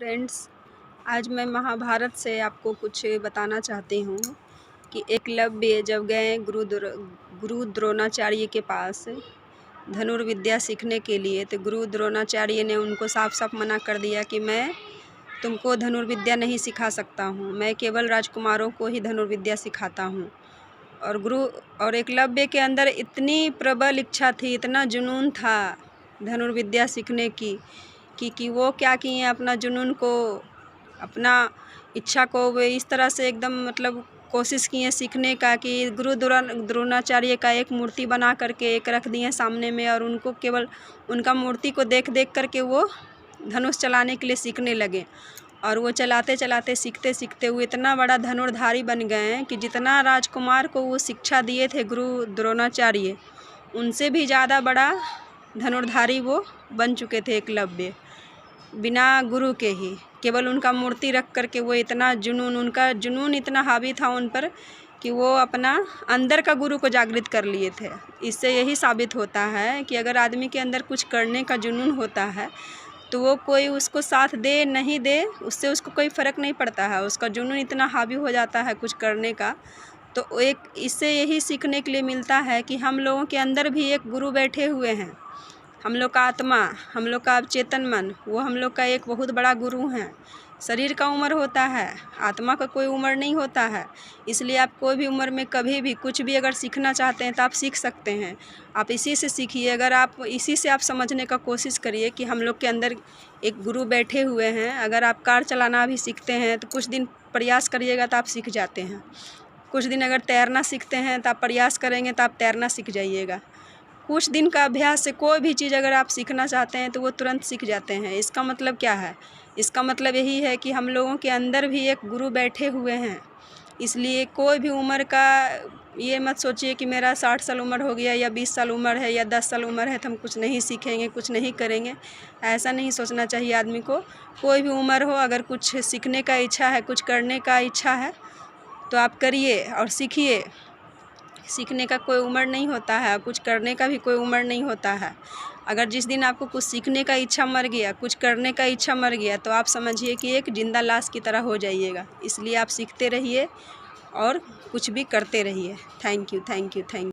Friends, आज मैं महाभारत से आपको कुछ बताना चाहती हूँ कि एकलव्य जब गए गुरु द्रोणाचार्य के पास धनुर्विद्या सीखने के लिए, तो गुरु द्रोणाचार्य ने उनको साफ साफ मना कर दिया कि मैं तुमको धनुर्विद्या नहीं सिखा सकता हूँ, मैं केवल राजकुमारों को ही धनुर्विद्या सिखाता हूँ। और एकलव्य के अंदर इतनी प्रबल इच्छा थी, इतना जुनून था धनुर्विद्या सीखने की कि वो क्या किए, अपना जुनून को, अपना इच्छा को वे इस तरह से एकदम मतलब कोशिश किए सीखने का कि गुरु द्रोणाचार्य का एक मूर्ति बना करके एक रख दिए सामने में, और उनको केवल उनका मूर्ति को देख देख करके वो धनुष चलाने के लिए सीखने लगे। और वो चलाते चलाते सीखते सीखते वो इतना बड़ा धनुर्धारी बन गए कि जितना राजकुमार को वो शिक्षा दिए थे गुरु द्रोणाचार्य, उनसे भी ज़्यादा बड़ा धनुर्धारी वो बन चुके थे एकलव्य, बिना गुरु के ही, केवल उनका मूर्ति रख करके। वो इतना जुनून, उनका जुनून इतना हावी था उन पर कि वो अपना अंदर का गुरु को जागृत कर लिए थे। इससे यही साबित होता है कि अगर आदमी के अंदर कुछ करने का जुनून होता है तो वो कोई उसको साथ दे नहीं दे, उससे उसको कोई फ़र्क नहीं पड़ता है। उसका जुनून इतना हावी हो जाता है कुछ करने का, तो एक इससे यही सीखने के लिए मिलता है कि हम लोगों के अंदर भी एक गुरु बैठे हुए हैं। हम लोग का आत्मा, हम लोग का चेतन मन, वो हम लोग का एक बहुत बड़ा गुरु हैं। शरीर का उम्र होता है, आत्मा का कोई उम्र नहीं होता है। इसलिए आप कोई भी उम्र में कभी भी कुछ भी अगर सीखना चाहते हैं तो आप सीख सकते हैं। आप इसी से सीखिए। अगर आप इसी से आप समझने का कोशिश करिए कि हम लोग के अंदर एक गुरु बैठे हुए हैं। अगर आप कार चलाना भी सीखते हैं तो कुछ दिन प्रयास करिएगा तो आप सीख जाते हैं। कुछ दिन अगर तैरना सीखते हैं तो आप प्रयास करेंगे तो आप तैरना सीख जाइएगा। कुछ दिन का अभ्यास से कोई भी चीज़ अगर आप सीखना चाहते हैं तो वो तुरंत सीख जाते हैं। इसका मतलब क्या है? इसका मतलब यही है कि हम लोगों के अंदर भी एक गुरु बैठे हुए हैं। इसलिए कोई भी उम्र का ये मत सोचिए कि मेरा 60 साल उम्र हो गया या 20 साल उम्र है या 10 साल उम्र है तो हम कुछ नहीं सीखेंगे, कुछ नहीं करेंगे। ऐसा नहीं सोचना चाहिए आदमी को। कोई भी उम्र हो, अगर कुछ सीखने का इच्छा है, कुछ करने का इच्छा है तो आप करिए और सीखिए। सीखने का कोई उम्र नहीं होता है, कुछ करने का भी कोई उम्र नहीं होता है। अगर जिस दिन आपको कुछ सीखने का इच्छा मर गया, कुछ करने का इच्छा मर गया, तो आप समझिए कि एक जिंदा लाश की तरह हो जाइएगा। इसलिए आप सीखते रहिए और कुछ भी करते रहिए। Thank you, thank you, thank you.